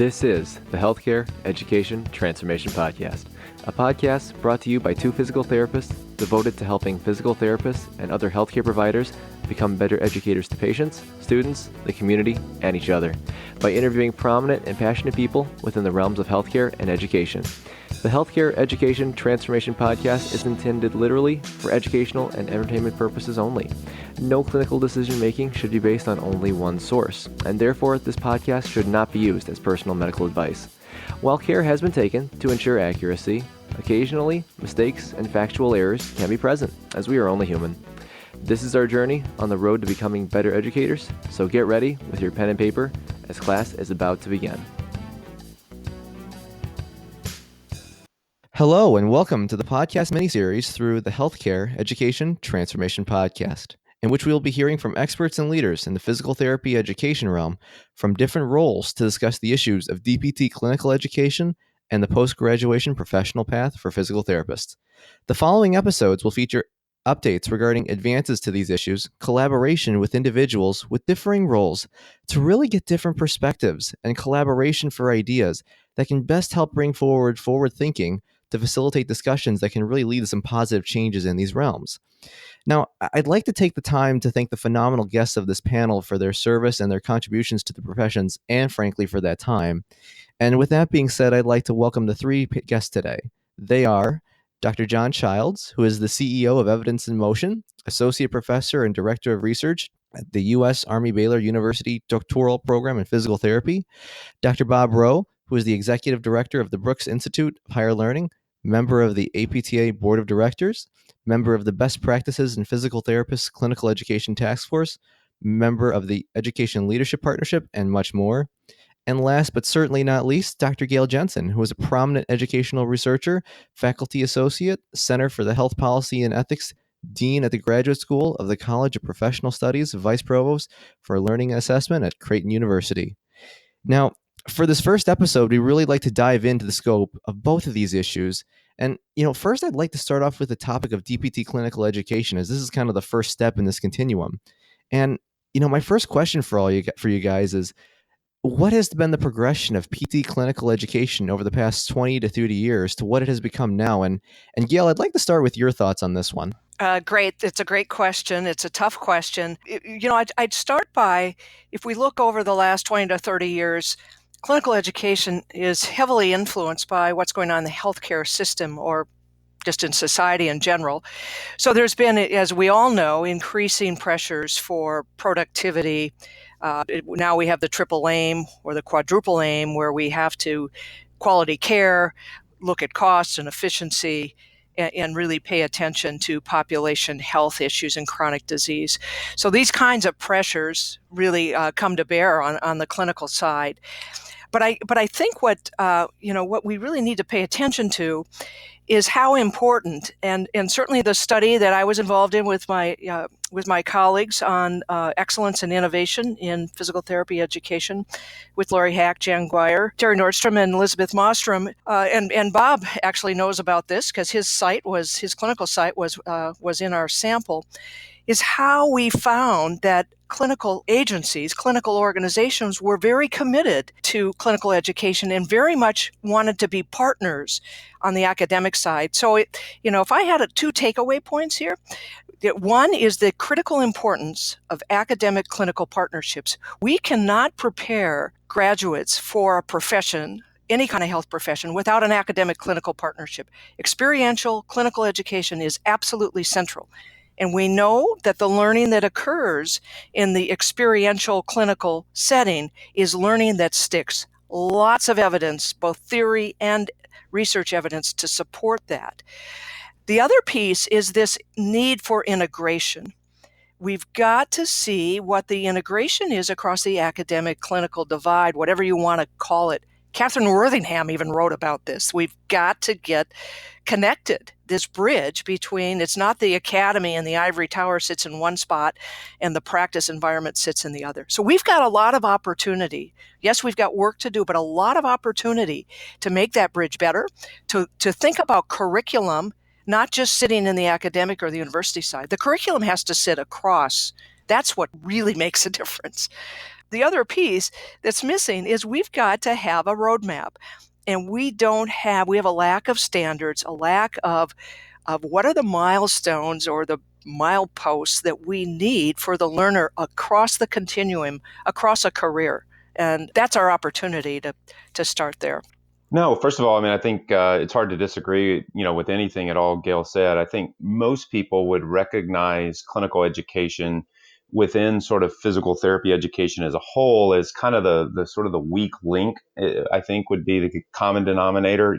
This is the Healthcare Education Transformation Podcast, a podcast brought to you by two physical therapists devoted to helping physical therapists and other healthcare providers become better educators to patients, students, the community, and each other by interviewing prominent and passionate people within the realms of healthcare and education. The Healthcare Education Transformation Podcast is intended literally for educational and entertainment purposes only. No clinical decision-making should be based on only one source, and therefore this podcast should not be used as personal medical advice. While care has been taken to ensure accuracy, occasionally mistakes and factual errors can be present, as we are only human. This is our journey on the road to becoming better educators, so get ready with your pen and paper as class is about to begin. Hello and welcome to the podcast miniseries through the Healthcare Education Transformation Podcast, in which we will be hearing from experts and leaders in the physical therapy education realm from different roles to discuss the issues of DPT clinical education and the post-graduation professional path for physical therapists. The following episodes will feature updates regarding advances to these issues, collaboration with individuals with differing roles to really get different perspectives, and collaboration for ideas that can best help bring forward thinking to facilitate discussions that can really lead to some positive changes in these realms. Now, I'd like to take the time to thank the phenomenal guests of this panel for their service and their contributions to the professions, and frankly, for that time. And with that being said, I'd like to welcome the three guests today. They are Dr. John Childs, who is the CEO of Evidence in Motion, Associate Professor and Director of Research at the U.S. Army-Baylor University Doctoral Program in Physical Therapy, Dr. Bob Rowe, who is the Executive Director of the Brooks Institute of Higher Learning, member of the APTA Board of Directors, member of the Best Practices in Physical Therapists Clinical Education Task Force, member of the Education Leadership Partnership, and much more. And last but certainly not least, Dr. Gail Jensen, who is a prominent educational researcher, faculty associate, Center for the Health Policy and Ethics, Dean at the Graduate School of the College of Professional Studies, Vice Provost for Learning and Assessment at Creighton University. Now, for this first episode, we really like to dive into the scope of both of these issues. And, first I'd like to start off with the topic of DPT clinical education, as this is kind of the first step in this continuum. And, my first question for you guys is, what has been the progression of PT clinical education over the past 20 to 30 years to what it has become now? And Gail, I'd like to start with your thoughts on this one. Great. It's a great question. It's a tough question. I'd start by, if we look over the last 20 to 30 years, clinical education is heavily influenced by what's going on in the healthcare system or just in society in general. So there's been, as we all know, increasing pressures for productivity. Now we have the triple aim or the quadruple aim, where we have to quality care, look at costs and efficiency, and really pay attention to population health issues and chronic disease. So these kinds of pressures really come to bear on the clinical side. But I think what we really need to pay attention to is how important, and certainly the study that I was involved in with my colleagues on excellence and innovation in physical therapy education, with Lori Hack, Jan Guire, Terry Nordstrom, and Elizabeth Mostrom, and Bob actually knows about this because his clinical site was in our sample, is how we found that clinical agencies, clinical organizations were very committed to clinical education and very much wanted to be partners on the academic side. So, if I had two takeaway points here, one is the critical importance of academic clinical partnerships. We cannot prepare graduates for a profession, any kind of health profession, without an academic clinical partnership. Experiential clinical education is absolutely central. And we know that the learning that occurs in the experiential clinical setting is learning that sticks. Lots of evidence, both theory and research evidence, to support that. The other piece is this need for integration. We've got to see what the integration is across the academic clinical divide, whatever you want to call it. Catherine Worthingham even wrote about this. We've got to get connected, this bridge between, it's not the academy and the ivory tower sits in one spot and the practice environment sits in the other. So we've got a lot of opportunity. Yes, we've got work to do, but a lot of opportunity to make that bridge better, to think about curriculum, not just sitting in the academic or the university side. The curriculum has to sit across. That's what really makes a difference. The other piece that's missing is we've got to have a roadmap. And we have a lack of standards, a lack of what are the milestones or the mileposts that we need for the learner across the continuum, across a career. And that's our opportunity to start there. No, first of all, I mean, I think it's hard to disagree, with anything at all Gail said. I think most people would recognize clinical education within sort of physical therapy education as a whole as kind of the sort of the weak link. I think would be the common denominator.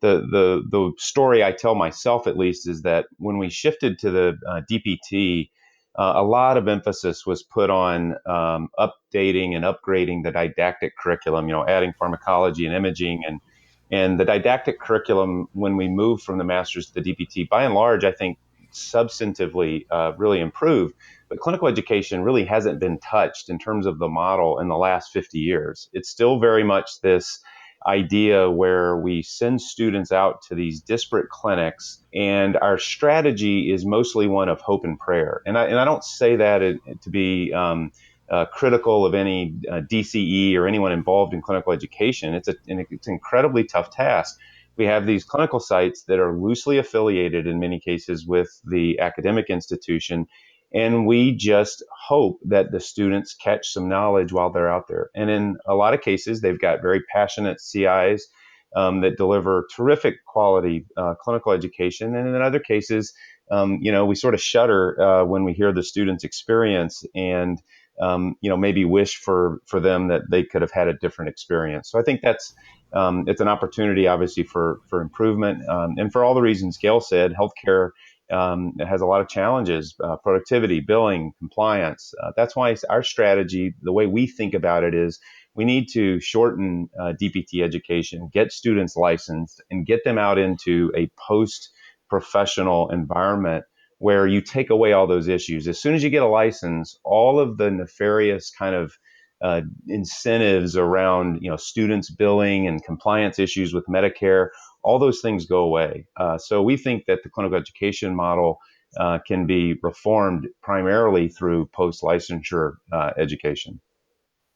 The story I tell myself at least is that when we shifted to the DPT, a lot of emphasis was put on updating and upgrading the didactic curriculum, adding pharmacology and imaging and the didactic curriculum when we moved from the master's to the DPT, by and large, I think substantively really improved. But clinical education really hasn't been touched in terms of the model in the last 50 years. It's still very much this idea where we send students out to these disparate clinics and our strategy is mostly one of hope and prayer. And I don't say that to be critical of any DCE or anyone involved in clinical education. It's an incredibly tough task. We have these clinical sites that are loosely affiliated in many cases with the academic institution. And we just hope that the students catch some knowledge while they're out there. And in a lot of cases, they've got very passionate CIs that deliver terrific quality clinical education. And in other cases, we sort of shudder when we hear the students' experience and maybe wish for them that they could have had a different experience. So I think that's it's an opportunity, obviously, for improvement. And for all the reasons Gail said, healthcare it has a lot of challenges, productivity, billing, compliance. That's why our strategy, the way we think about it is we need to shorten DPT education, get students licensed, and get them out into a post-professional environment where you take away all those issues. As soon as you get a license, all of the nefarious kind of incentives around students billing and compliance issues with Medicare, all those things go away. So we think that the clinical education model can be reformed primarily through post-licensure education.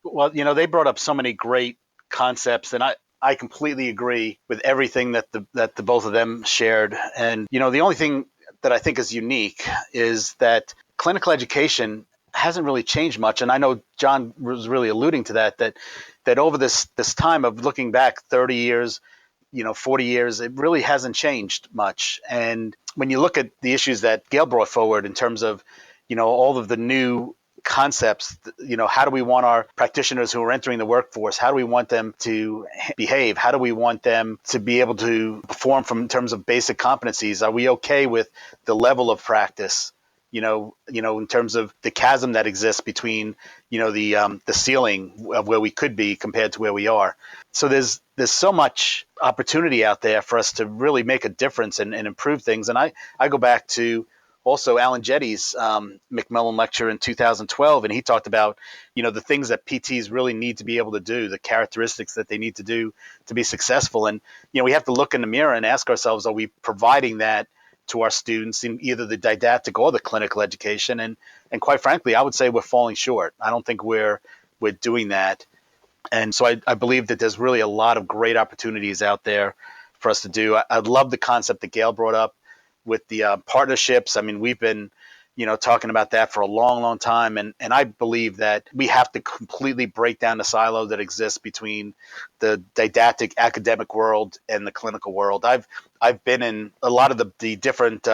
Well, they brought up so many great concepts, and I completely agree with everything that the both of them shared. And the only thing that I think is unique is that clinical education hasn't really changed much. And I know John was really alluding to that over this time of looking back 30 years, 40 years, it really hasn't changed much. And when you look at the issues that Gail brought forward in terms of, all of the new concepts, how do we want our practitioners who are entering the workforce, how do we want them to behave? How do we want them to be able to perform in terms of basic competencies? Are we okay with the level of practice? In terms of the chasm that exists between, the ceiling of where we could be compared to where we are. So there's so much opportunity out there for us to really make a difference and improve things. And I go back to also Alan Jetty's McMillan lecture in 2012, and he talked about, the things that PTs really need to be able to do, the characteristics that they need to do to be successful. And, we have to look in the mirror and ask ourselves, are we providing that to our students in either the didactic or the clinical education? And quite frankly, I would say we're falling short. I don't think we're doing that. And so I believe that there's really a lot of great opportunities out there for us to do. I love the concept that Gail brought up with the partnerships. I mean, we've been, talking about that for a long, long time. And I believe that we have to completely break down the silo that exists between the didactic academic world and the clinical world. I've been in a lot of the different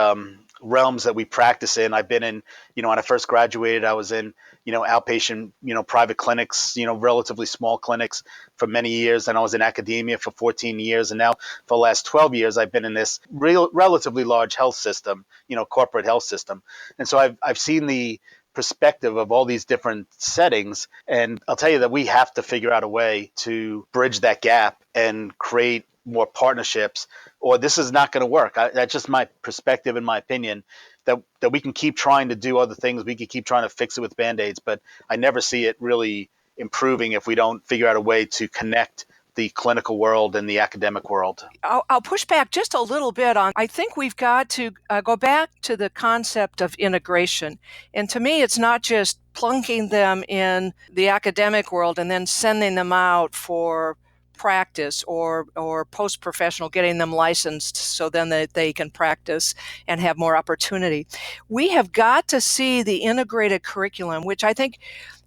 realms that we practice in. I've been in, when I first graduated, I was in, outpatient, private clinics, relatively small clinics for many years. And I was in academia for 14 years. And now for the last 12 years, I've been in this relatively large health system, corporate health system. And so I've seen the perspective of all these different settings. And I'll tell you that we have to figure out a way to bridge that gap and create more partnerships, or this is not going to work. That's just my perspective and my opinion, that we can keep trying to do other things. We can keep trying to fix it with Band-Aids, but I never see it really improving if we don't figure out a way to connect the clinical world and the academic world. I'll push back just a little bit on, I think we've got to go back to the concept of integration. And to me, it's not just plunking them in the academic world and then sending them out for practice or post-professional, getting them licensed so then that they can practice and have more opportunity. We have got to see the integrated curriculum, which I think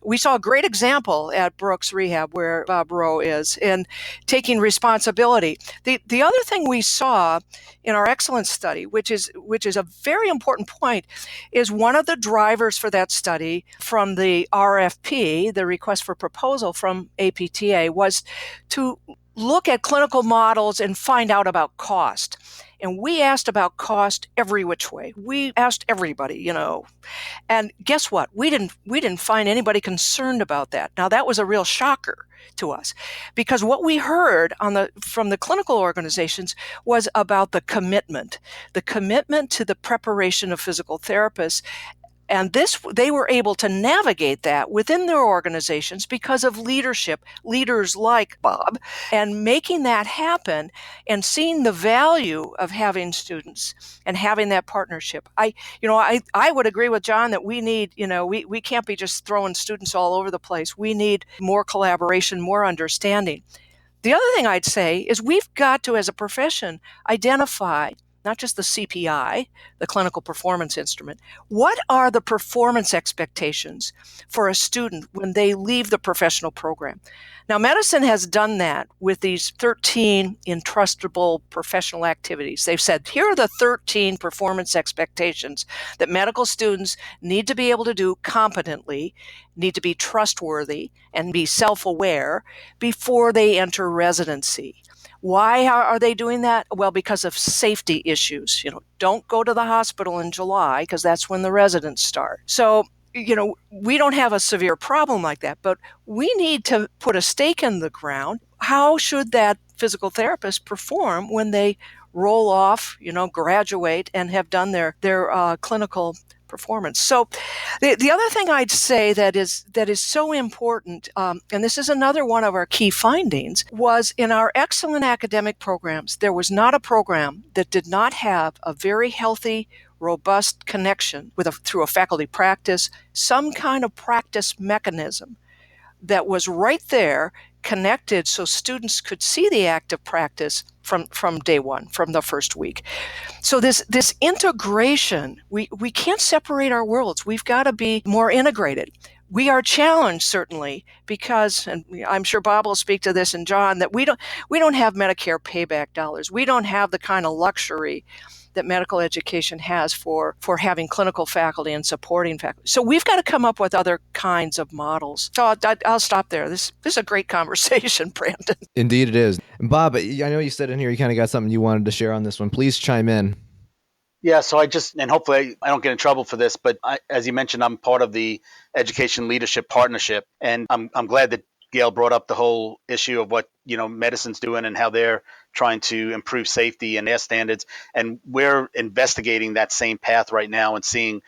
we saw a great example at Brooks Rehab, where Bob Rowe is, in taking responsibility. The other thing we saw in our excellence study, which is a very important point, is one of the drivers for that study from the RFP, the request for proposal from APTA, was to look at clinical models and find out about cost. And we asked about cost every which way. We asked everybody, and guess what? We didn't find anybody concerned about that. Now that was a real shocker to us, because what we heard from the clinical organizations was about the commitment to the preparation of physical therapists. And they were able to navigate that within their organizations because of leadership, leaders like Bob, and making that happen and seeing the value of having students and having that partnership. I would agree with John that we need, we can't be just throwing students all over the place. We need more collaboration, more understanding. The other thing I'd say is we've got to, as a profession, identify not just the CPI, the clinical performance instrument. What are the performance expectations for a student when they leave the professional program? Now, medicine has done that with these 13 entrustable professional activities. They've said, here are the 13 performance expectations that medical students need to be able to do competently, need to be trustworthy, and be self-aware before they enter residency. Why are they doing that? Well, because of safety issues. Don't go to the hospital in July because that's when the residents start. So, we don't have a severe problem like that, but we need to put a stake in the ground. How should that physical therapist perform when they roll off, graduate and have done their clinical performance? So the other thing I'd say that is so important, and this is another one of our key findings, was in our excellent academic programs, there was not a program that did not have a very healthy, robust connection through a faculty practice, some kind of practice mechanism that was right there, connected so students could see the active practice from day one, from the first week. So this integration, we can't separate our worlds. We've got to be more integrated. We are challenged, certainly, because, and I'm sure Bob will speak to this, and John, that we don't have Medicare payback dollars. We don't have the kind of luxury that medical education has for having clinical faculty and supporting faculty. So we've got to come up with other kinds of models. So I'll stop there. This is a great conversation, Brandon. Indeed it is. And Bob, I know you said in here you kind of got something you wanted to share on this one. Please chime in. Yeah, so and hopefully I don't get in trouble for this, but as you mentioned, I'm part of the Education Leadership Partnership, and I'm glad that Gail brought up the whole issue of what medicine's doing and how they're trying to improve safety and their standards. And we're investigating that same path right now and seeing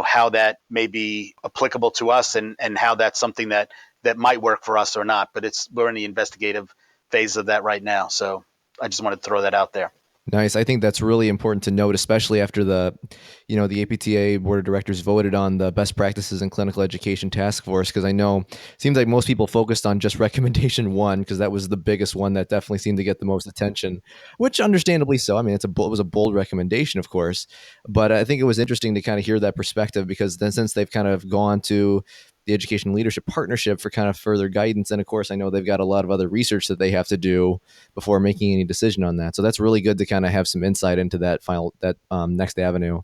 how that may be applicable to us and how that's something that might work for us or not. But we're in the investigative phase of that right now. So I just wanted to throw that out there. Nice. I think that's really important to note, especially after the APTA Board of Directors voted on the Best Practices in Clinical Education Task Force, because I know it seems like most people focused on just recommendation 1, because that was the biggest one that definitely seemed to get the most attention, which understandably so. I mean, it was a bold recommendation, of course, but I think it was interesting to kind of hear that perspective, because then since they've kind of gone to the Education Leadership Partnership for kind of further guidance. And of course, I know they've got a lot of other research that they have to do before making any decision on that. So that's really good to kind of have some insight into that next avenue.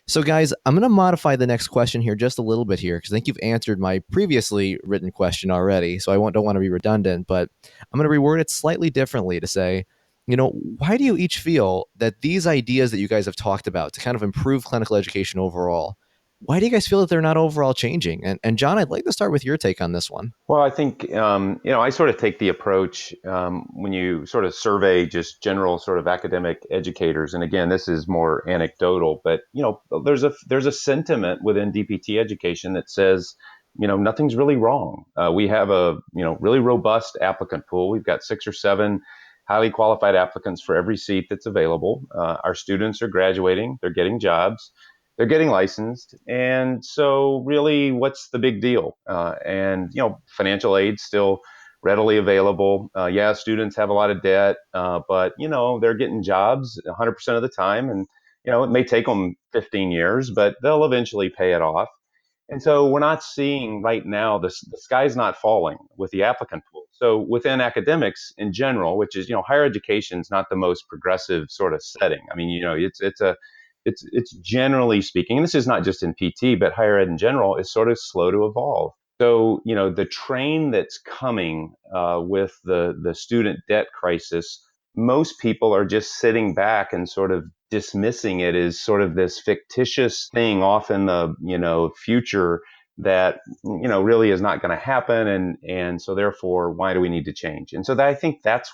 So guys, I'm going to modify the next question here just a little bit here, because I think you've answered my previously written question already. So I don't want to be redundant, but I'm going to reword it slightly differently to say, why do you each feel that these ideas that you guys have talked about to kind of improve clinical education overall, why do you guys feel that they're not overall changing? And John, I'd like to start with your take on this one. Well, I think, I sort of take the approach when you sort of survey just general sort of academic educators. And again, this is more anecdotal, but, there's a sentiment within DPT education that says nothing's really wrong. We have a, really robust applicant pool. We've got 6 or 7 highly qualified applicants for every seat that's available. Our students are graduating, they're getting jobs, they're getting licensed. And so really, what's the big deal? Financial aid still readily available. Yeah, students have a lot of debt, but, they're getting jobs 100% of the time. And, it may take them 15 years, but they'll eventually pay it off. And so we're not seeing right now, the sky's not falling with the applicant pool. So within academics in general, which is, higher education is not the most progressive sort of setting. I mean, it's generally speaking, and this is not just in PT, but higher ed in general is sort of slow to evolve. So, the train that's coming with the student debt crisis, most people are just sitting back and sort of dismissing it as sort of this fictitious thing off in the, future that, really is not going to happen. And so therefore, why do we need to change? And so I think that's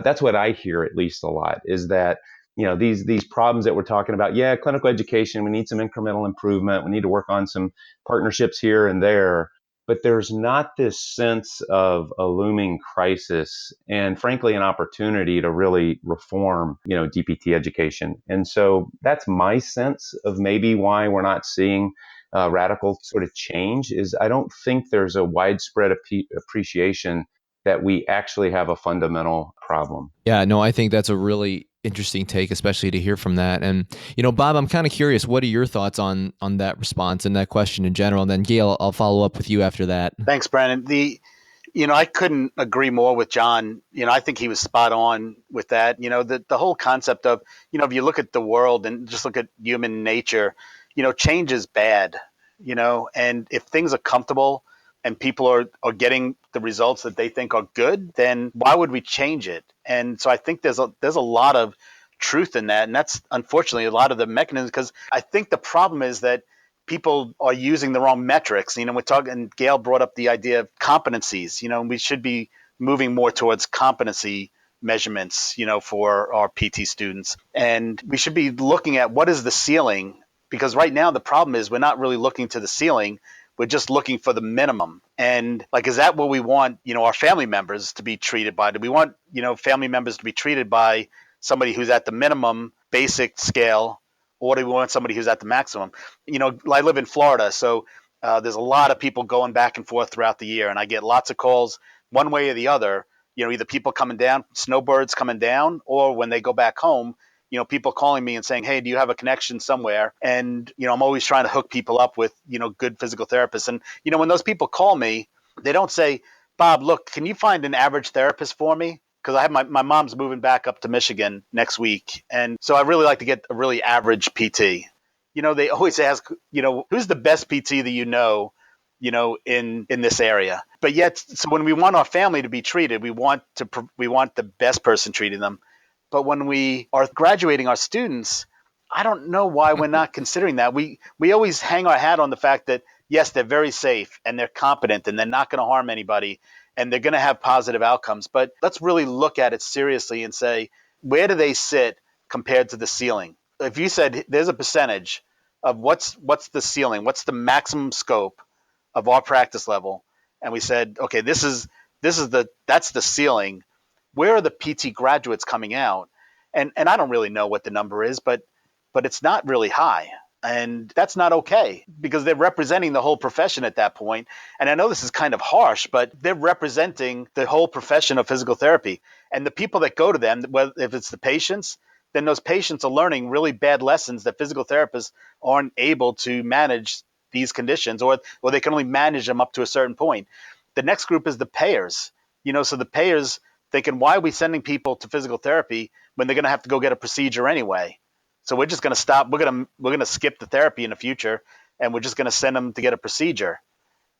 that's what I hear at least a lot, is that, these problems that we're talking about. Yeah, clinical education, we need some incremental improvement. We need to work on some partnerships here and there. But there's not this sense of a looming crisis and, frankly, an opportunity to really reform, DPT education. And so that's my sense of maybe why we're not seeing radical sort of change. Is I don't think there's a widespread appreciation that we actually have a fundamental problem. Yeah, no, I think that's a really interesting take, especially to hear from that. And, Bob, I'm kind of curious, what are your thoughts on that response and that question in general? And then Gail, I'll follow up with you after that. Thanks, Brandon. I couldn't agree more with John. I think he was spot on with that. The whole concept of, if you look at the world and just look at human nature, change is bad, and if things are comfortable and people are getting the results that they think are good, then why would we change it? And so I think there's a lot of truth in that. And that's unfortunately a lot of the mechanisms, because I think the problem is that people are using the wrong metrics. We're talking, Gail brought up the idea of competencies. We should be moving more towards competency measurements, for our PT students. And we should be looking at what is the ceiling, because right now the problem is we're not really looking to the ceiling. We're just looking for the minimum. And is that what we want, our family members to be treated by? Do we want, family members to be treated by somebody who's at the minimum basic scale, or do we want somebody who's at the maximum? I live in Florida, so there's a lot of people going back and forth throughout the year, and I get lots of calls one way or the other, either people coming down, snowbirds coming down, or when they go back home, people calling me and saying, hey, do you have a connection somewhere? And, I'm always trying to hook people up with, good physical therapists. And, when those people call me, they don't say, Bob, look, can you find an average therapist for me? Because I have my mom's moving back up to Michigan next week. And so I really like to get a really average PT. They always ask, who's the best PT that in this area? But yet, so when we want our family to be treated, we want the best person treating them. But when we are graduating our students, I don't know why we're not considering that. We always hang our hat on the fact that, yes, they're very safe and they're competent and they're not going to harm anybody and they're going to have positive outcomes. But let's really look at it seriously and say, where do they sit compared to the ceiling? If you said there's a percentage of what's the ceiling, what's the maximum scope of our practice level, and we said, okay, that's the ceiling. Where are the PT graduates coming out? And I don't really know what the number is, but it's not really high. And that's not okay, because they're representing the whole profession at that point. And I know this is kind of harsh, but they're representing the whole profession of physical therapy. And the people that go to them, if it's the patients, then those patients are learning really bad lessons that physical therapists aren't able to manage these conditions, or they can only manage them up to a certain point. The next group is the payers. So the payers thinking, why are we sending people to physical therapy when they're going to have to go get a procedure anyway? So we're just going to stop. We're going to skip the therapy in the future, and we're just going to send them to get a procedure.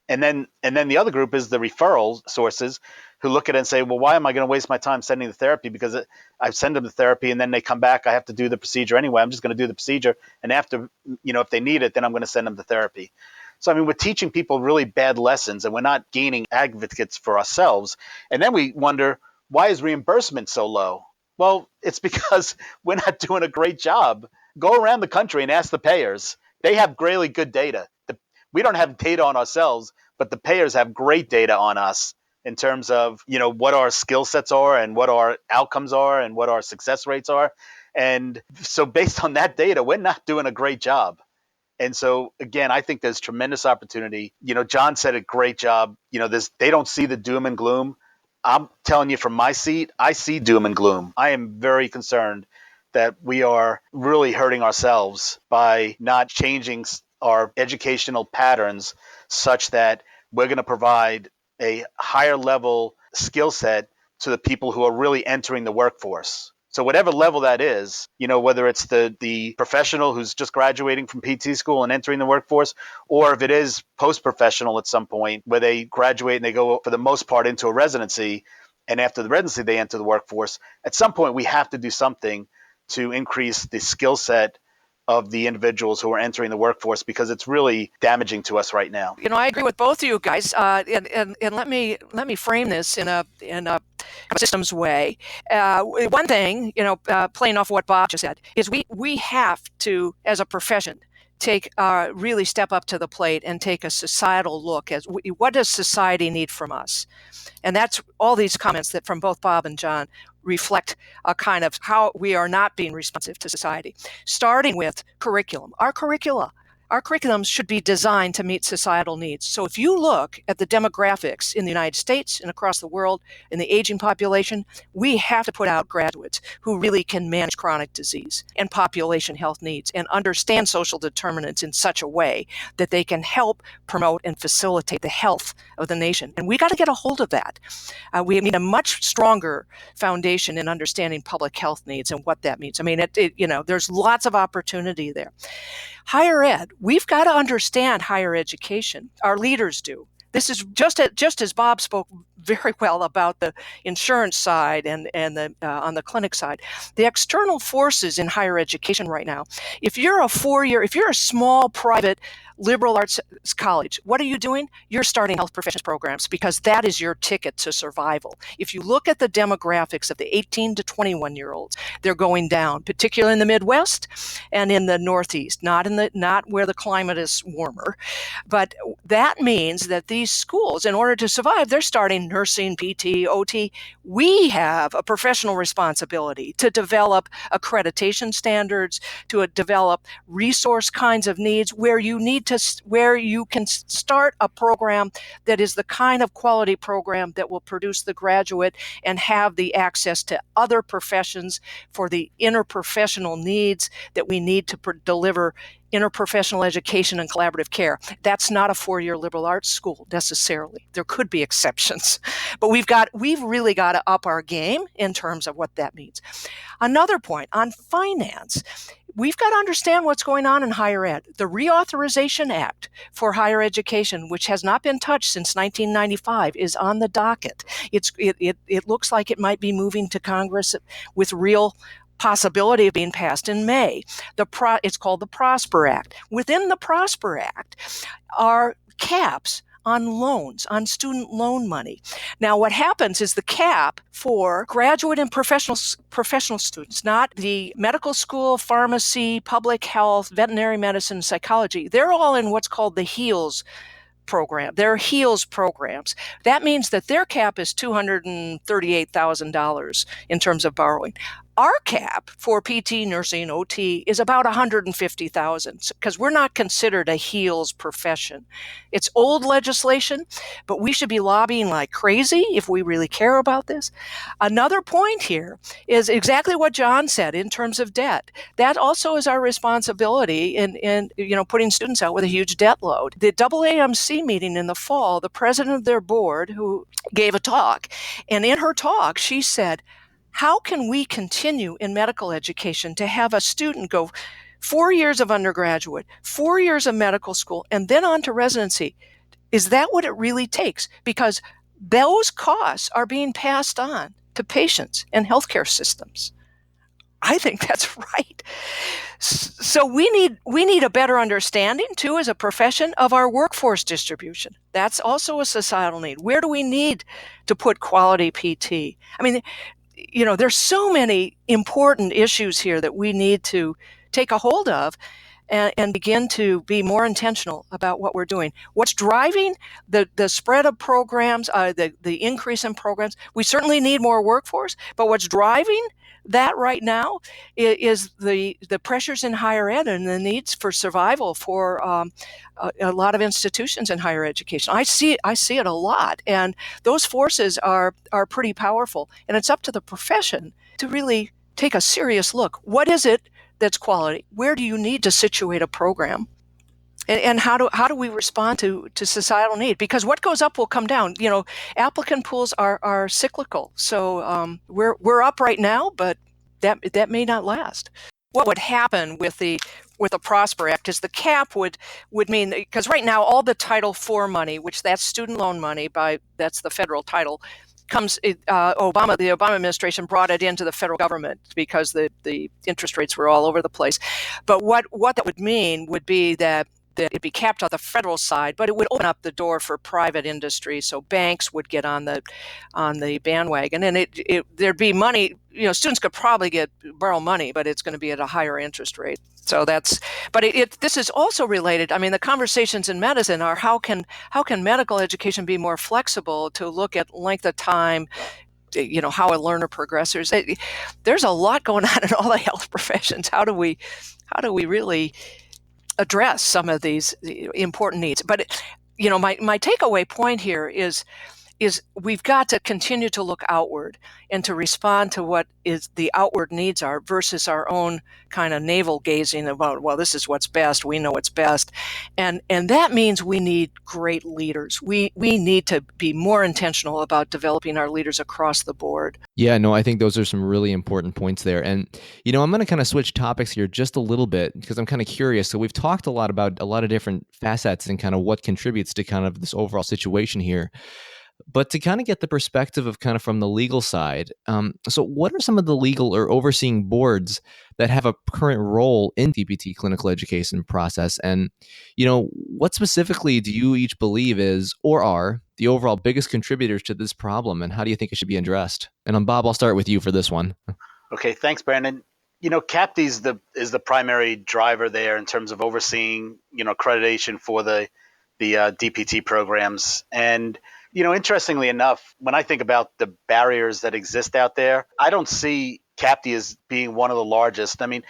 And then the other group is the referral sources, who look at it and say, well, why am I going to waste my time sending the therapy? Because I send them the therapy and then they come back, I have to do the procedure anyway. I'm just going to do the procedure. And after, if they need it, then I'm going to send them to therapy. So, I mean, we're teaching people really bad lessons and we're not gaining advocates for ourselves. And then we wonder, why is reimbursement so low? Well, it's because we're not doing a great job. Go around the country and ask the payers. They have really good data. We don't have data on ourselves, but the payers have great data on us in terms of, what our skill sets are and what our outcomes are and what our success rates are. And so based on that data, we're not doing a great job. And so, again, I think there's tremendous opportunity. John said a great job. They don't see the doom and gloom. I'm telling you from my seat, I see doom and gloom. I am very concerned that we are really hurting ourselves by not changing our educational patterns such that we're going to provide a higher level skill set to the people who are really entering the workforce. So whatever level that is, whether it's the professional who's just graduating from PT school and entering the workforce, or if it is post-professional at some point where they graduate and they go, for the most part, into a residency, and after the residency they enter the workforce, at some point we have to do something to increase the skill set of the individuals who are entering the workforce, because it's really damaging to us right now. I agree with both of you guys, and let me frame this in a systems way. One thing, playing off what Bob just said, is we have to, as a profession, really step up to the plate and take a societal look as what does society need from us, and that's all these comments that from both Bob and John reflect a kind of how we are not being responsive to society, starting with curriculum. Our curriculums should be designed to meet societal needs. So if you look at the demographics in the United States and across the world, in the aging population, we have to put out graduates who really can manage chronic disease and population health needs and understand social determinants in such a way that they can help promote and facilitate the health of the nation. And we got to get a hold of that. We need a much stronger foundation in understanding public health needs and what that means. I mean, there's lots of opportunity there. Higher ed, we've got to understand higher education. Our leaders do. This is just as Bob spoke very well about the insurance side and on the clinic side. The external forces in higher education right now. If you're a small private liberal arts college, what are you doing? You're starting health professions programs because that is your ticket to survival. If you look at the demographics of the 18 to 21-year-olds, they're going down, particularly in the Midwest and in the Northeast, not where the climate is warmer. But that means that these schools, in order to survive, they're starting nursing, PT, OT. We have a professional responsibility to develop accreditation standards, to develop resource kinds of needs where you can start a program that is the kind of quality program that will produce the graduate and have the access to other professions for the interprofessional needs that we need to deliver interprofessional education and collaborative care. That's not a four-year liberal arts school necessarily. There could be exceptions, but we've really got to up our game in terms of what that means. Another point on finance, we've got to understand what's going on in higher ed. The Reauthorization Act for higher education, which has not been touched since 1995, is on the docket. It looks like it might be moving to Congress with real possibility of being passed in May. It's called the Prosper Act. Within the Prosper Act are caps on loans, on student loan money. Now, what happens is the cap for graduate and professional students, not the medical school, pharmacy, public health, veterinary medicine, psychology, they're all in what's called the HEALS program. They're HEALS programs. That means that their cap is $238,000 in terms of borrowing. Our cap for PT, nursing, OT is about $150,000 because we're not considered a HEALS profession. It's old legislation, but we should be lobbying like crazy if we really care about this. Another point here is exactly what John said in terms of debt. That also is our responsibility in putting students out with a huge debt load. The AAMC meeting in the fall, the president of their board who gave a talk, and in her talk she said, how can we continue in medical education to have a student go 4 years of undergraduate, 4 years of medical school, and then on to residency? Is that what it really takes? Because those costs are being passed on to patients and healthcare systems. I think that's right. So we need a better understanding, too, as a profession, of our workforce distribution. That's also a societal need. Where do we need to put quality PT? I mean, there's so many important issues here that we need to take a hold of. and begin to be more intentional about what we're doing. What's driving the spread of programs, the increase in programs? We certainly need more workforce, but what's driving that right now is the pressures in higher ed and the needs for survival for a lot of institutions in higher education. I see it a lot, and those forces are pretty powerful. And it's up to the profession to really take a serious look. What is it that's quality? Where do you need to situate a program? And how do we respond to societal need? Because what goes up will come down. Applicant pools are cyclical. So we're up right now, but that may not last. What would happen with the Prosper Act is the cap would mean, because right now all the Title IV money, which that's student loan money, that's the federal title, comes. The Obama administration brought it into the federal government because the interest rates were all over the place. But what that would mean would be that it'd be capped on the federal side, but it would open up the door for private industry. So banks would get on the bandwagon, and there'd be money. Students could probably borrow money, but it's going to be at a higher interest rate. So this is also related. I mean, the conversations in medicine are how can medical education be more flexible to look at length of time, how a learner progresses. There's a lot going on in all the health professions. How do we really address some of these important needs? But my takeaway point here is we've got to continue to look outward and to respond to what is the outward needs are versus our own kind of navel gazing about, well, this is what's best. We know what's best. And that means we need great leaders. We need to be more intentional about developing our leaders across the board. Yeah, no, I think those are some really important points there. And, I'm going to kind of switch topics here just a little bit because I'm kind of curious. So we've talked a lot about a lot of different facets and kind of what contributes to kind of this overall situation here. But to kind of get the perspective of kind of from the legal side, so what are some of the legal or overseeing boards that have a current role in DPT clinical education process? And, what specifically do you each believe is or are the overall biggest contributors to this problem? And how do you think it should be addressed? And Bob, I'll start with you for this one. Okay, thanks, Brandon. CAPT is the primary driver there in terms of overseeing, accreditation for the DPT programs. And interestingly enough, when I think about the barriers that exist out there, I don't see CAPT as being one of the largest. I mean,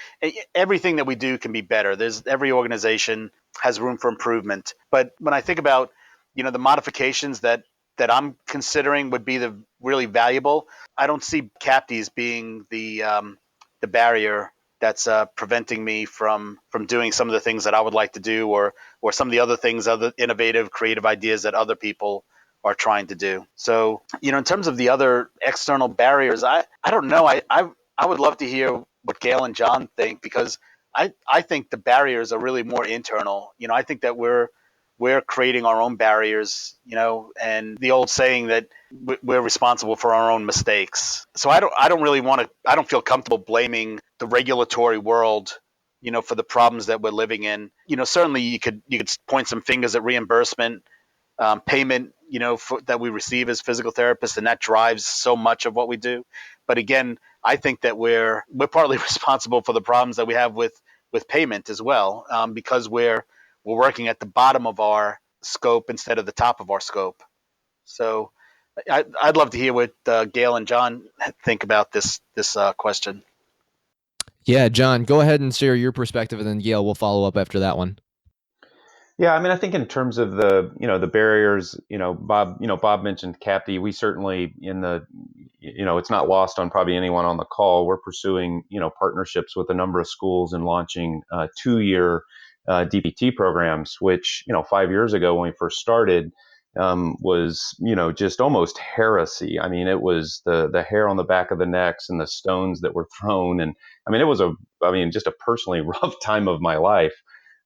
everything that we do can be better. Every organization has room for improvement. But when I think about, the modifications that I'm considering would be the really valuable, I don't see CAPT as being the barrier that's preventing me from doing some of the things that I would like to do, or some of the other things, other innovative, creative ideas that other people are trying to do. So, in terms of the other external barriers, I don't know. I would love to hear what Gail and John think, because I think the barriers are really more internal. I think that we're creating our own barriers, and the old saying that we're responsible for our own mistakes. So I don't feel comfortable blaming the regulatory world, for the problems that we're living in. Certainly you could point some fingers at reimbursement, payment, that we receive as physical therapists, and that drives so much of what we do. But again, I think that we're partly responsible for the problems that we have with payment as well, because we're working at the bottom of our scope instead of the top of our scope. So I'd love to hear what Gail and John think about this question. Yeah, John, go ahead and share your perspective, and then Gail will follow up after that one. Yeah, I mean, I think in terms of the barriers, Bob mentioned CAPT. We certainly it's not lost on probably anyone on the call. We're pursuing, partnerships with a number of schools and launching 2-year DPT programs, which, 5 years ago when we first started, was, just almost heresy. I mean, it was the hair on the back of the necks and the stones that were thrown. And I mean, it was just a personally rough time of my life.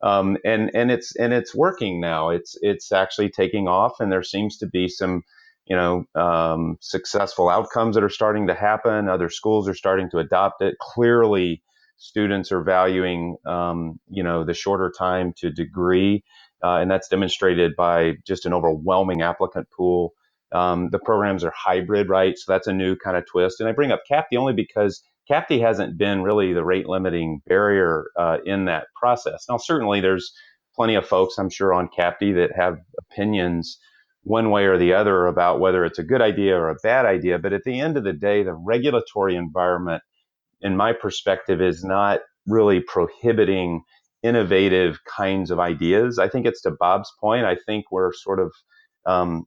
And it's working now. It's actually taking off, and there seems to be some, successful outcomes that are starting to happen. Other schools are starting to adopt it. Clearly, students are valuing, the shorter time to degree, and that's demonstrated by just an overwhelming applicant pool. The programs are hybrid, right? So that's a new kind of twist. And I bring up CAPT only because CAPTE hasn't been really the rate limiting barrier in that process. Now, certainly there's plenty of folks, I'm sure, on CAPTE that have opinions one way or the other about whether it's a good idea or a bad idea. But at the end of the day, the regulatory environment, in my perspective, is not really prohibiting innovative kinds of ideas. I think it's to Bob's point. I think we're sort of,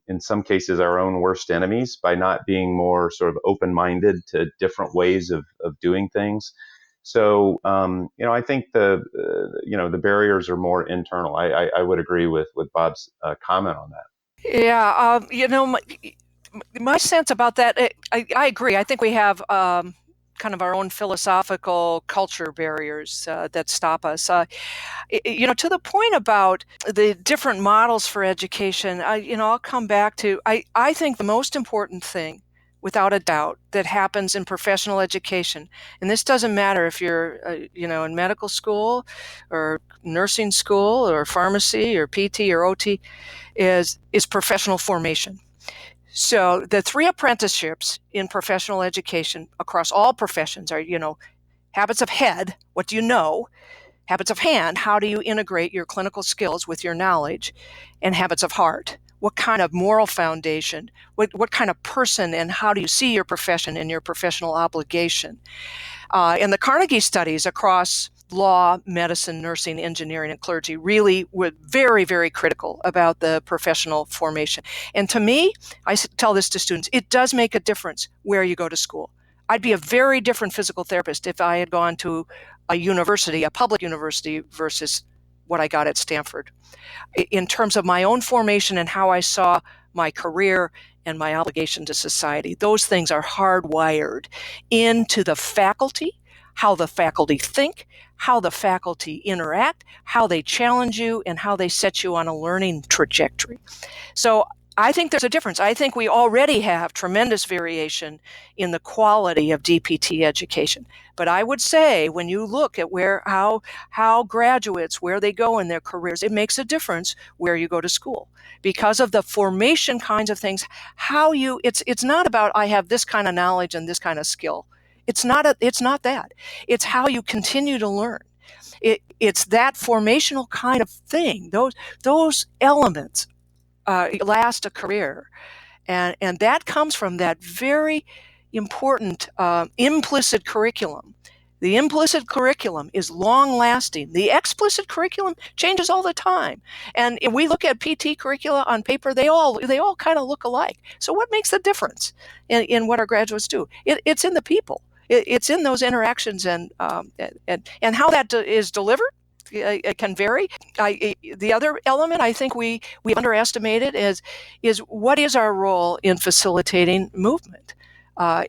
in some cases, our own worst enemies by not being more sort of open-minded to different ways of doing things. So, I think the barriers are more internal. I would agree with Bob's comment on that. Yeah, my sense about that, I agree. I think we have kind of our own philosophical culture barriers that stop us. To the point about the different models for education, I'll come back to, I think the most important thing, without a doubt, that happens in professional education, and this doesn't matter if you're, in medical school or nursing school or pharmacy or PT or OT, is professional formation. So the 3 apprenticeships in professional education across all professions are, habits of head, what do you know? Habits of hand, how do you integrate your clinical skills with your knowledge? And habits of heart, what kind of moral foundation, what kind of person, and how do you see your profession and your professional obligation? And the Carnegie studies across law, medicine, nursing, engineering, and clergy really were very, very critical about the professional formation. And to me, I tell this to students, it does make a difference where you go to school. I'd be a very different physical therapist if I had gone to a university, a public university, versus what I got at Stanford. In terms of my own formation and how I saw my career and my obligation to society, those things are hardwired into the faculty, how the faculty think, how the faculty interact, how they challenge you, and how they set you on a learning trajectory. So I think there's a difference. I think we already have tremendous variation in the quality of DPT education. But I would say when you look at how graduates, where they go in their careers, it makes a difference where you go to school. Because of the formation kinds of things, it's not about I have this kind of knowledge and this kind of skill. It's not that. It's how you continue to learn. It's that formational kind of thing. Those elements last a career, and that comes from that very important implicit curriculum. The implicit curriculum is long-lasting. The explicit curriculum changes all the time. And if we look at PT curricula on paper, they all kind of look alike. So what makes the difference in what our graduates do? It's in the people. It's in those interactions and how that is delivered. It can vary. The other element I think we underestimated is what is our role in facilitating movement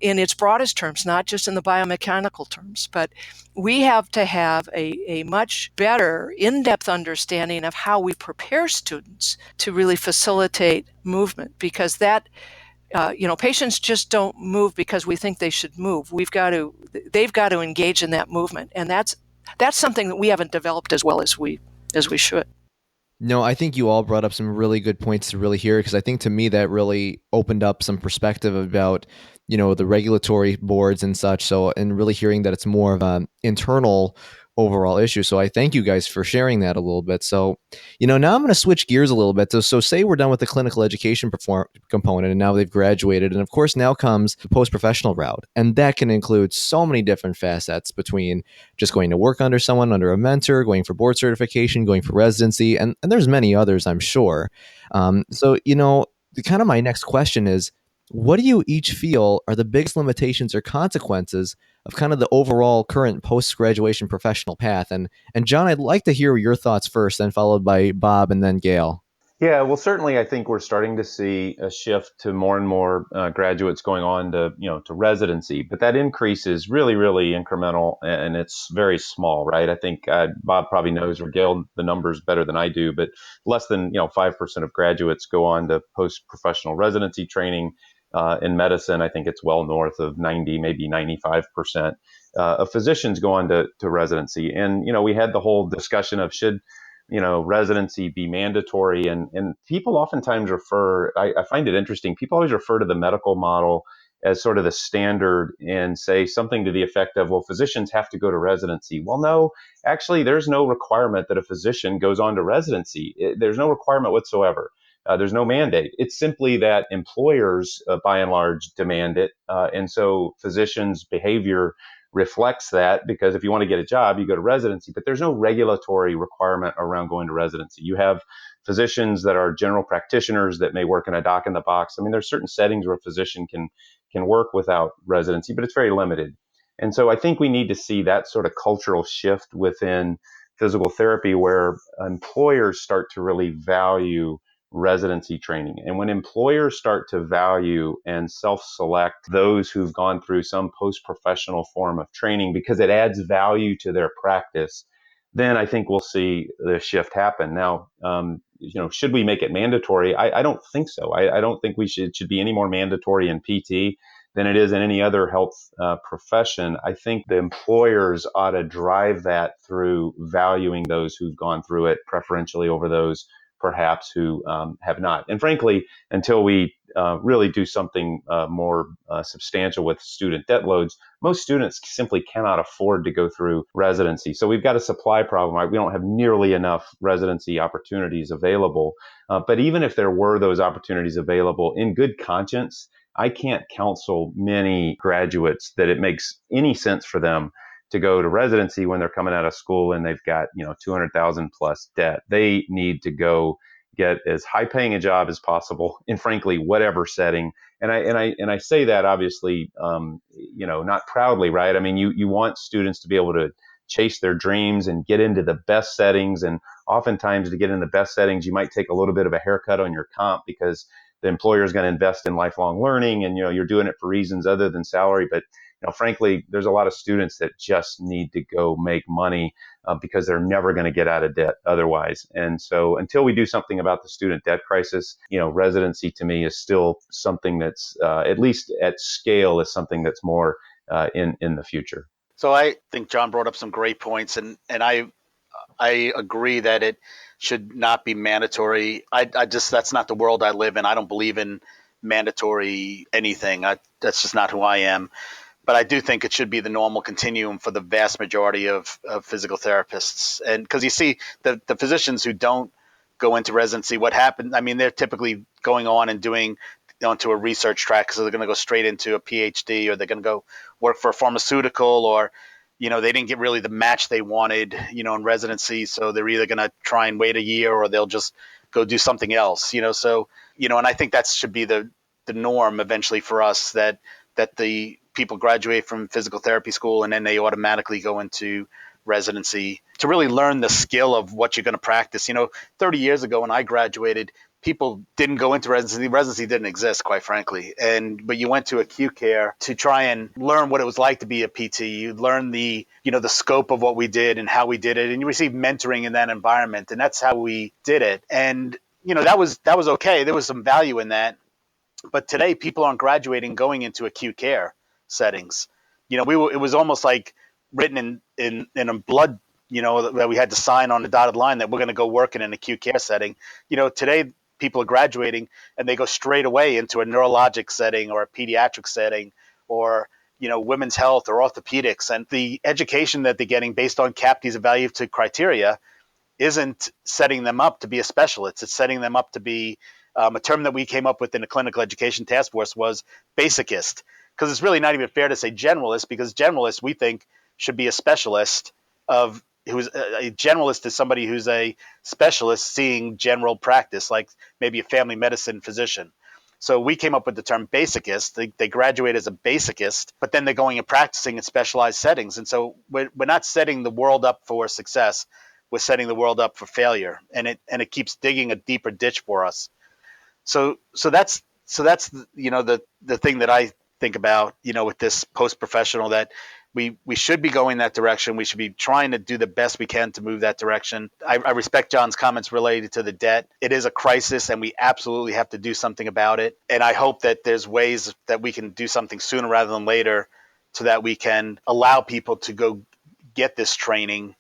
in its broadest terms, not just in the biomechanical terms, but we have to have a much better in-depth understanding of how we prepare students to really facilitate movement, because that patients just don't move because we think they should move. They've got to engage in that movement, and that's something that we haven't developed as well as we should. No, I think you all brought up some really good points to really hear, because I think to me that really opened up some perspective about, the regulatory boards and such. So, and really hearing that it's more of an internal overall issue. So I thank you guys for sharing that a little bit. So, now I'm going to switch gears a little bit. So say we're done with the clinical education component and now they've graduated. And of course, now comes the post-professional route. And that can include so many different facets between just going to work under someone, under a mentor, going for board certification, going for residency. And there's many others, I'm sure. So, kind of my next question is, what do you each feel are the biggest limitations or consequences of kind of the overall current post-graduation professional path? And John, I'd like to hear your thoughts first, then followed by Bob and then Gail. Yeah, well, certainly I think we're starting to see a shift to more and more graduates going on to residency, but that increase is really, really incremental and it's very small, right? I think Bob probably knows, or Gail, the numbers better than I do, but less than 5% of graduates go on to post-professional residency training. In medicine, I think it's well north of 90, maybe 95% of physicians go on to residency. And, we had the whole discussion of should, residency be mandatory? And people oftentimes I find it interesting, people always refer to the medical model as sort of the standard and say something to the effect of, well, physicians have to go to residency. Well, no, actually, there's no requirement that a physician goes on to residency. There's no requirement whatsoever. There's no mandate. It's simply that employers, by and large, demand it. And so physicians' behavior reflects that, because if you want to get a job, you go to residency, but there's no regulatory requirement around going to residency. You have physicians that are general practitioners that may work in a doc in the box. I mean, there's certain settings where a physician can work without residency, but it's very limited. And so I think we need to see that sort of cultural shift within physical therapy where employers start to really value residency training. And when employers start to value and self-select those who've gone through some post-professional form of training because it adds value to their practice, then I think we'll see the shift happen. Now, should we make it mandatory? I don't think so. I don't think it should be any more mandatory in PT than it is in any other health profession. I think the employers ought to drive that through valuing those who've gone through it preferentially over those perhaps who have not. And frankly, until we really do something more substantial with student debt loads, most students simply cannot afford to go through residency. So we've got a supply problem, right? We don't have nearly enough residency opportunities available. But even if there were those opportunities available, in good conscience, I can't counsel many graduates that it makes any sense for them to go to residency when they're coming out of school and they've got, 200,000 plus debt. They need to go get as high paying a job as possible in frankly, whatever setting. And I say that obviously, not proudly, right? I mean, you want students to be able to chase their dreams and get into the best settings. And oftentimes to get in the best settings, you might take a little bit of a haircut on your comp because the employer is going to invest in lifelong learning and, you're doing it for reasons other than salary. But frankly, there's a lot of students that just need to go make money because they're never going to get out of debt otherwise. And so until we do something about the student debt crisis, residency to me is still something that's, at least at scale, is something that's more in the future. So I think John brought up some great points, and I agree that it should not be mandatory. I just, that's not the world I live in. I don't believe in mandatory anything. That's just not who I am. But I do think it should be the normal continuum for the vast majority of physical therapists. And because you see the physicians who don't go into residency, what happened, I mean, they're typically going on and doing onto a research track, so they're going to go straight into a PhD, or they're going to go work for a pharmaceutical, or they didn't get really the match they wanted, in residency. So they're either going to try and wait a year, or they'll just go do something else, so, and I think that should be the norm eventually for us, that the people graduate from physical therapy school and then they automatically go into residency to really learn the skill of what you're going to practice. 30 years ago when I graduated, people didn't go into residency. Residency didn't exist, quite frankly. But you went to acute care to try and learn what it was like to be a PT. You learn the scope of what we did and how we did it, and you received mentoring in that environment. And that's how we did it. And, that was okay. There was some value in that. But today people aren't graduating going into acute care settings. It was almost like written in a blood, that we had to sign on the dotted line that we're going to go work in an acute care setting. Today people are graduating and they go straight away into a neurologic setting or a pediatric setting, or women's health or orthopedics. And the education that they're getting based on CAPT's evaluative criteria isn't setting them up to be a specialist. It's setting them up to be a term that we came up with in the clinical education task force was basicist, because it's really not even fair to say generalist, because generalist we think should be a specialist who's a generalist is somebody who's a specialist seeing general practice, like maybe a family medicine physician. So we came up with the term basicist. They graduate as a basicist, but then they're going and practicing in specialized settings. And so we're not setting the world up for success. We're setting the world up for failure, and it keeps digging a deeper ditch for us. So that's the thing that I think about, with this post-professional, that we should be going that direction. We should be trying to do the best we can to move that direction. I respect John's comments related to the debt. It is a crisis, and we absolutely have to do something about it. And I hope that there's ways that we can do something sooner rather than later, so that we can allow people to go get this training.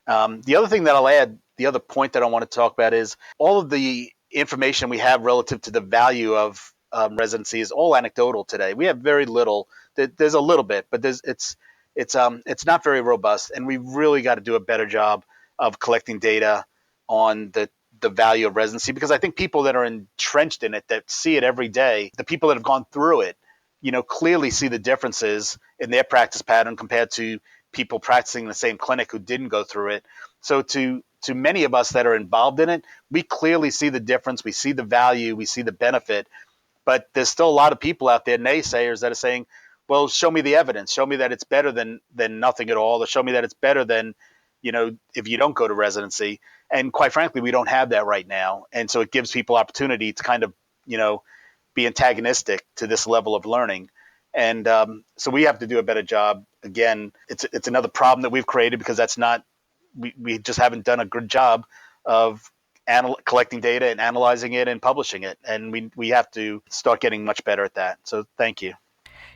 The other thing that I'll add, the other point that I want to talk about, is all of the information we have relative to the value of residency is all anecdotal today. We have very little. There's a little bit, but it's not very robust, and we really got to do a better job of collecting data on the value of residency, because I think people that are entrenched in it, that see it every day, the people that have gone through it, clearly see the differences in their practice pattern compared to people practicing in the same clinic who didn't go through it. So to many of us that are involved in it, we clearly see the difference. We see the value. We see the benefit. But there's still a lot of people out there, naysayers, that are saying, well, show me the evidence. Show me that it's better than nothing at all, or show me that it's better than, if you don't go to residency. And quite frankly, we don't have that right now. And so it gives people opportunity to kind of, be antagonistic to this level of learning. And so we have to do a better job. Again, it's another problem that we've created, because we just haven't done a good job of collecting data and analyzing it and publishing it. And we have to start getting much better at that. So thank you.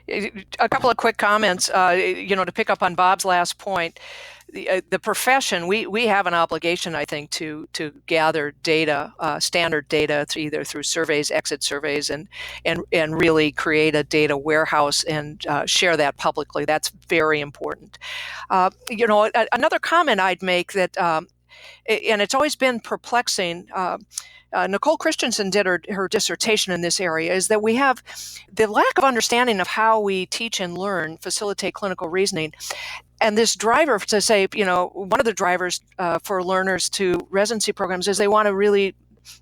A couple of quick comments, to pick up on Bob's last point. The profession, we have an obligation, I think, to gather data, standard data, either through surveys, exit surveys, and really create a data warehouse and share that publicly. That's very important. Another comment I'd make that, and it's always been perplexing. Nicole Christensen did her dissertation in this area, is that we have the lack of understanding of how we teach and learn, facilitate clinical reasoning. And this driver to say, one of the drivers for learners to residency programs is they want to really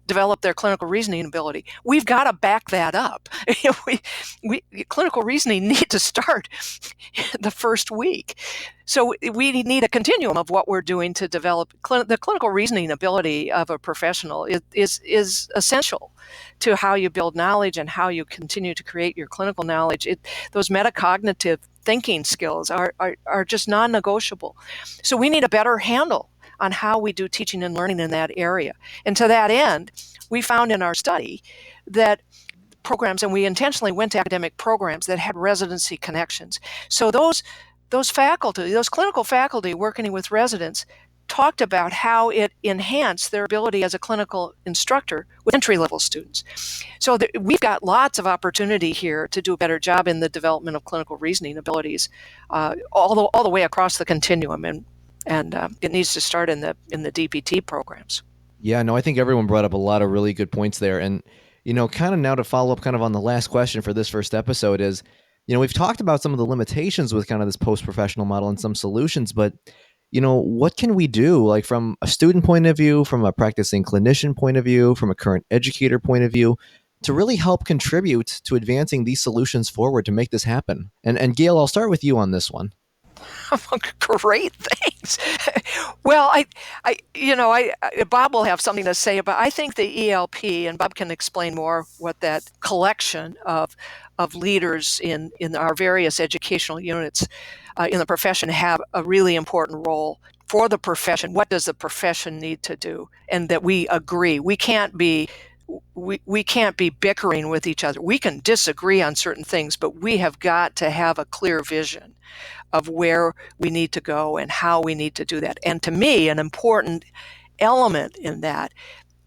develop their clinical reasoning ability. We've got to back that up. Clinical reasoning need to start the first week. So we need a continuum of what we're doing to develop the clinical reasoning ability of a professional is essential to how you build knowledge and how you continue to create your clinical knowledge. Those metacognitive thinking skills are just non-negotiable. So we need a better handle on how we do teaching and learning in that area. And to that end, we found in our study that programs, and we intentionally went to academic programs that had residency connections. So those clinical faculty working with residents talked about how it enhanced their ability as a clinical instructor with entry-level students. So we've got lots of opportunity here to do a better job in the development of clinical reasoning abilities all the way across the continuum, and it needs to start in the DPT programs. Yeah, no, I think everyone brought up a lot of really good points there. And, kind of now to follow up kind of on the last question for this first episode is, we've talked about some of the limitations with kind of this post-professional model and some solutions, but, what can we do, like from a student point of view, from a practicing clinician point of view, from a current educator point of view, to really help contribute to advancing these solutions forward to make this happen? And Gail, I'll start with you on this one. Great, thanks. Well, Bob will have something to say about. I think the ELP, and Bob can explain more what that collection of leaders in our various educational units in the profession have a really important role for the profession. What does the profession need to do? And that we agree. We can't be bickering with each other. We can disagree on certain things, but we have got to have a clear vision of where we need to go and how we need to do that. And to me, an important element in that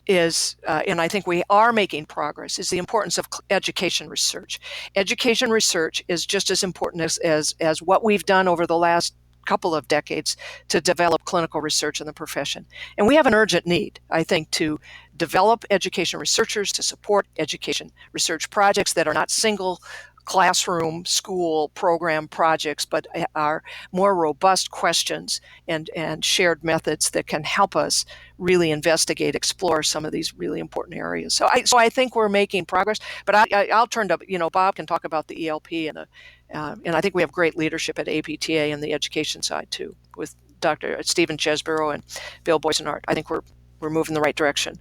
is, and I think we are making progress, is the importance of education research. Education research is just as important as what we've done over the last couple of decades to develop clinical research in the profession. And we have an urgent need, I think, to develop education researchers to support education research projects that are not single classroom, school program projects, but are more robust questions and shared methods that can help us really investigate, explore some of these really important areas. So I think we're making progress, but I'll turn to, Bob can talk about the ELP and I think we have great leadership at APTA and the education side too, with Dr. Stephen Chesborough and Bill Boysenart. I think we're moving in the right direction.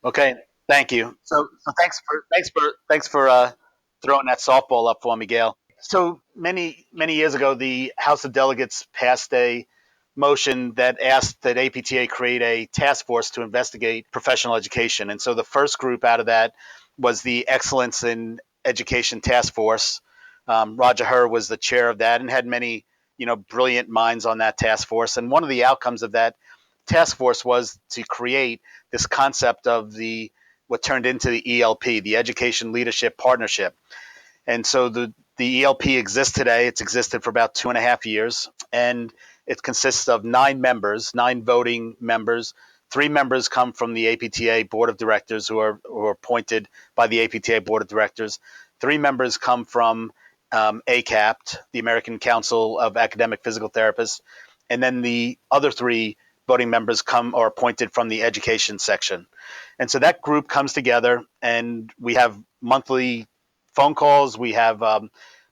Okay, thank you. So thanks for throwing that softball up for me, Gail. So many years ago, the House of Delegates passed a motion that asked that APTA create a task force to investigate professional education. And so the first group out of that was the Excellence in Education Task Force. Roger Herr was the chair of that and had many, brilliant minds on that task force. And one of the outcomes of that task force was to create this concept of the what turned into the ELP, the Education Leadership Partnership. And so the ELP exists today. It's existed for about 2.5 years, and it consists of 9 members, 9 voting members. 3 members come from the APTA Board of Directors, who are appointed by the APTA Board of Directors. 3 members come from ACAPT, the American Council of Academic Physical Therapists, and then the other 3 voting members are appointed from the education section. And so that group comes together, and we have monthly phone calls. We have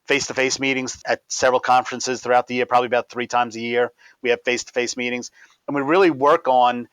face-to-face meetings at several conferences throughout the year, probably about 3 times a year. We have face-to-face meetings, and we really work on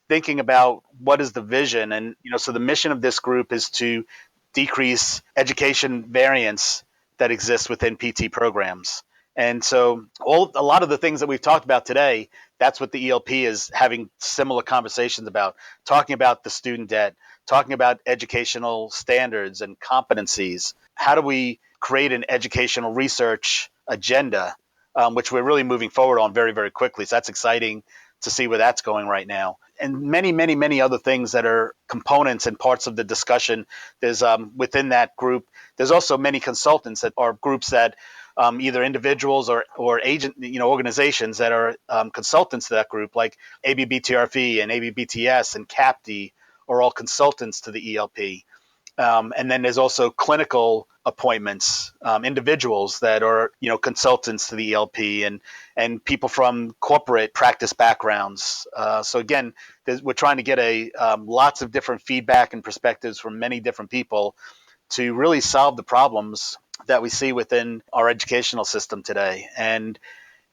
thinking about what is the vision. And so the mission of this group is to decrease education variance that exists within PT programs. And so a lot of the things that we've talked about today, that's what the ELP is having similar conversations about, talking about the student debt, talking about educational standards and competencies. How do we create an educational research agenda, which we're really moving forward on very, very quickly. So that's exciting to see where that's going right now. And many, many, many other things that are components and parts of the discussion. There's within that group, there's also many consultants that are groups that either individuals or agent, organizations that are consultants to that group, like ABBTRV and ABBTS and CAPTI are all consultants to the ELP. And then there's also clinical appointments, individuals that are, consultants to the ELP and people from corporate practice backgrounds. So again, we're trying to get lots of different feedback and perspectives from many different people to really solve the problems that we see within our educational system today. And,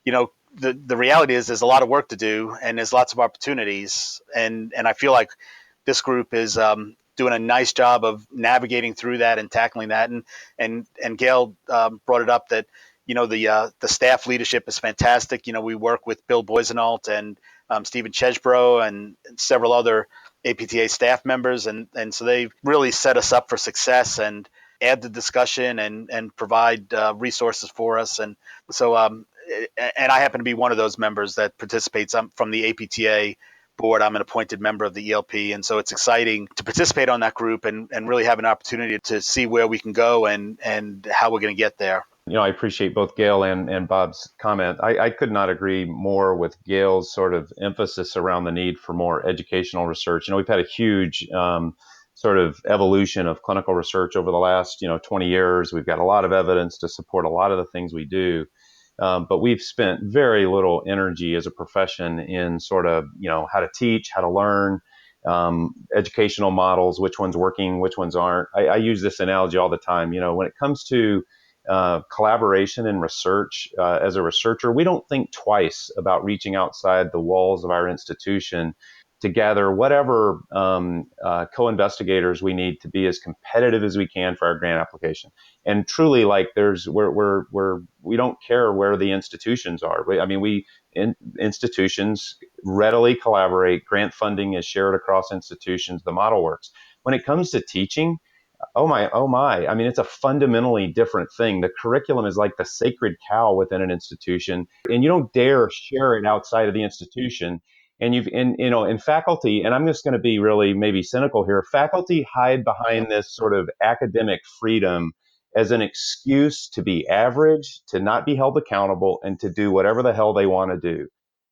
the reality is there's a lot of work to do and there's lots of opportunities. And I feel like this group is doing a nice job of navigating through that and tackling that. And Gail brought it up that, the staff leadership is fantastic. We work with Bill Boisenault and Stephen Chesbro and several other APTA staff members. And so they really set us up for success and add the discussion and provide resources for us. And so, and I happen to be one of those members that participates. I'm from the APTA board. I'm an appointed member of the ELP. And so it's exciting to participate on that group and really have an opportunity to see where we can go and how we're going to get there. I appreciate both Gail and Bob's comment. I could not agree more with Gail's sort of emphasis around the need for more educational research. We've had a huge sort of evolution of clinical research over the last, 20 years. We've got a lot of evidence to support a lot of the things we do. But we've spent very little energy as a profession in sort of, how to teach, how to learn, educational models, which one's working, which ones aren't. I use this analogy all the time. When it comes to collaboration and research, as a researcher, we don't think twice about reaching outside the walls of our institution to gather whatever co-investigators we need to be as competitive as we can for our grant application. And truly, like we don't care where the institutions are. Institutions readily collaborate. Grant funding is shared across institutions. The model works. When it comes to teaching, oh my. It's a fundamentally different thing. The curriculum is like the sacred cow within an institution, and you don't dare share it outside of the institution. And in faculty, and I'm just going to be really maybe cynical here, faculty hide behind this sort of academic freedom as an excuse to be average, to not be held accountable, and to do whatever the hell they want to do.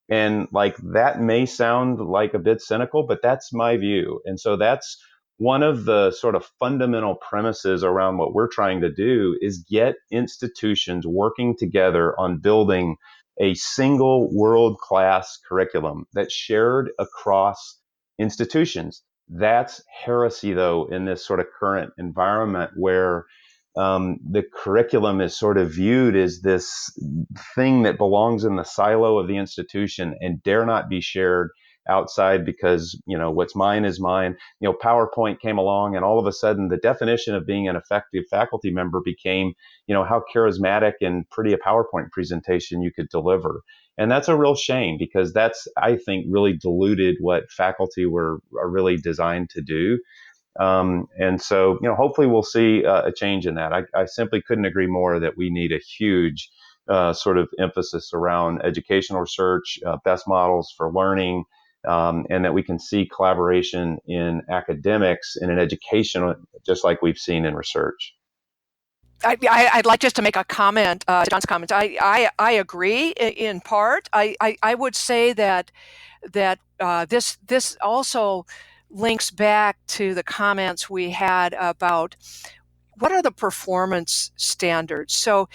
And like that may sound like a bit cynical, but that's my view. And so that's one of the sort of fundamental premises around what we're trying to do is get institutions working together on building a single world-class curriculum that's shared across institutions. That's heresy, though, in this sort of current environment where the curriculum is sort of viewed as this thing that belongs in the silo of the institution and dare not be shared outside because, what's mine is mine. PowerPoint came along and all of a sudden the definition of being an effective faculty member became, how charismatic and pretty a PowerPoint presentation you could deliver. And that's a real shame because that's, I think, really diluted what faculty are really designed to do. And so, hopefully we'll see a change in that. I simply couldn't agree more that we need a huge sort of emphasis around educational research, best models for learning, and that we can see collaboration in academics and in education, just like we've seen in research. I'd like just to make a comment to John's comments. I agree in part. I would say that this also links back to the comments we had about what are the performance standards. So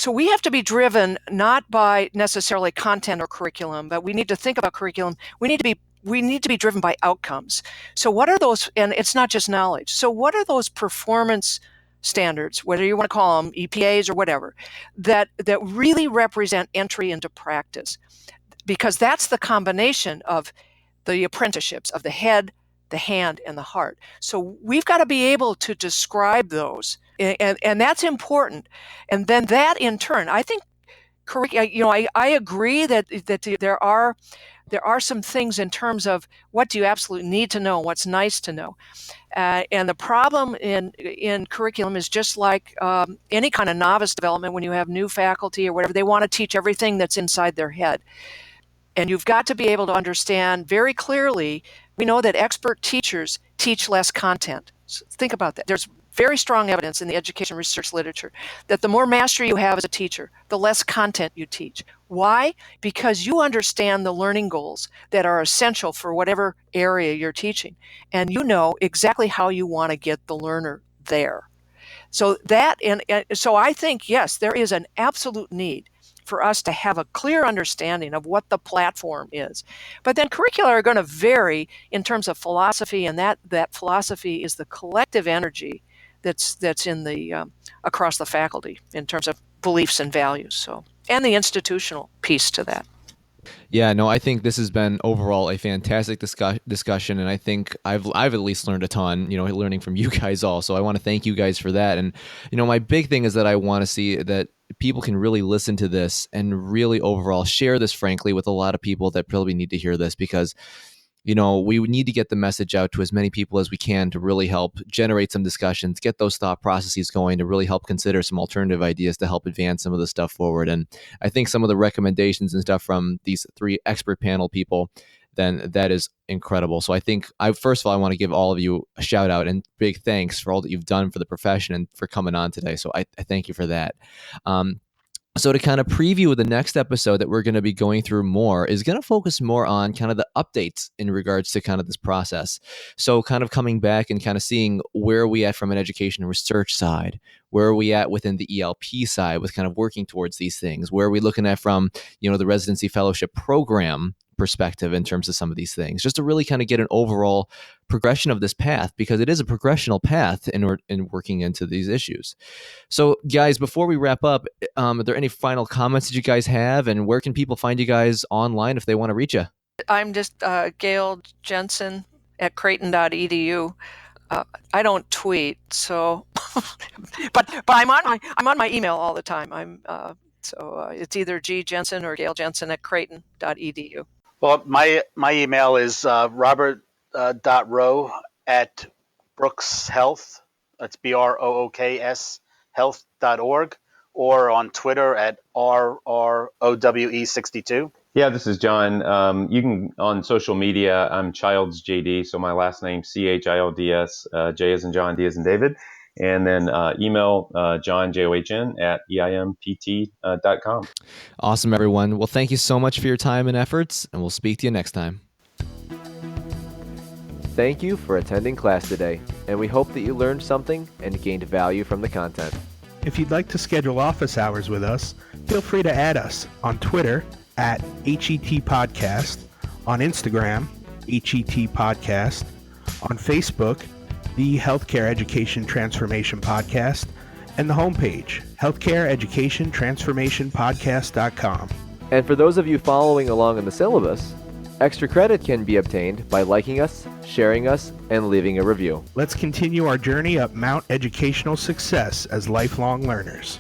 we have to be driven not by necessarily content or curriculum, but we need to think about curriculum. We need to be driven by outcomes. So what are those? And it's not just knowledge. So what are those performance standards, whether you want to call them EPAs or whatever, that really represent entry into practice? Because that's the combination of the apprenticeships of the head, the hand, and the heart. So we've got to be able to describe those, and that's important. And then that in turn, I think, I agree that there are some things in terms of what do you absolutely need to know, what's nice to know. And the problem in curriculum is just like any kind of novice development. When you have new faculty or whatever, they want to teach everything that's inside their head. And you've got to be able to understand very clearly. We know that expert teachers teach less content. So think about that. There's very strong evidence in the education research literature that the more mastery you have as a teacher, the less content you teach. Why? Because you understand the learning goals that are essential for whatever area you're teaching. And you know exactly how you want to get the learner there. So so I think, yes, there is an absolute need for us to have a clear understanding of what the platform is. But then curricula are going to vary in terms of philosophy, and that philosophy is the collective energy that's in the across the faculty in terms of beliefs and values. So, and the institutional piece to that. Yeah, no, I think this has been overall a fantastic discussion, and I think I've at least learned a ton, learning from you guys all. So I want to thank you guys for that. And, my big thing is that I want to see that people can really listen to this and really overall share this, frankly, with a lot of people that probably need to hear this, because we need to get the message out to as many people as we can to really help generate some discussions, get those thought processes going, to really help consider some alternative ideas to help advance some of the stuff forward. And I think some of the recommendations and stuff from these 3 expert panel people, then that is incredible. So I think first of all, I want to give all of you a shout out and big thanks for all that you've done for the profession and for coming on today. So I thank you for that. So to kind of preview the next episode that we're going to be going through more is going to focus more on kind of the updates in regards to kind of this process. So kind of coming back and kind of seeing where are we at from an education and research side, where are we at within the ELP side with kind of working towards these things, where are we looking at from, the residency fellowship program perspective in terms of some of these things, just to really kind of get an overall progression of this path, because it is a progressional path in working into these issues. So guys, before we wrap up, are there any final comments that you guys have, and where can people find you guys online if they want to reach you? I'm just Gail Jensen at Creighton.edu. I don't tweet, so but I'm on my email all the time. It's either G Jensen or Gail Jensen at Creighton.edu. Well, my email is robert.rowe at Brooks Health. That's BROOKS health.org, or on Twitter at RROWE62. Yeah, this is John. You can, on social media, I'm Childs JD, so my last name, CHILDS, J as in John, D as in David. And then email John, JOHN, at EIMPT.com. Awesome, everyone. Well, thank you so much for your time and efforts, and we'll speak to you next time. Thank you for attending class today, and we hope that you learned something and gained value from the content. If you'd like to schedule office hours with us, feel free to add us on Twitter at HET Podcast, on Instagram, HET Podcast, on Facebook, the Healthcare Education Transformation Podcast, and the homepage, healthcareeducationtransformationpodcast.com. And for those of you following along in the syllabus, extra credit can be obtained by liking us, sharing us, and leaving a review. Let's continue our journey up Mount Educational Success as lifelong learners.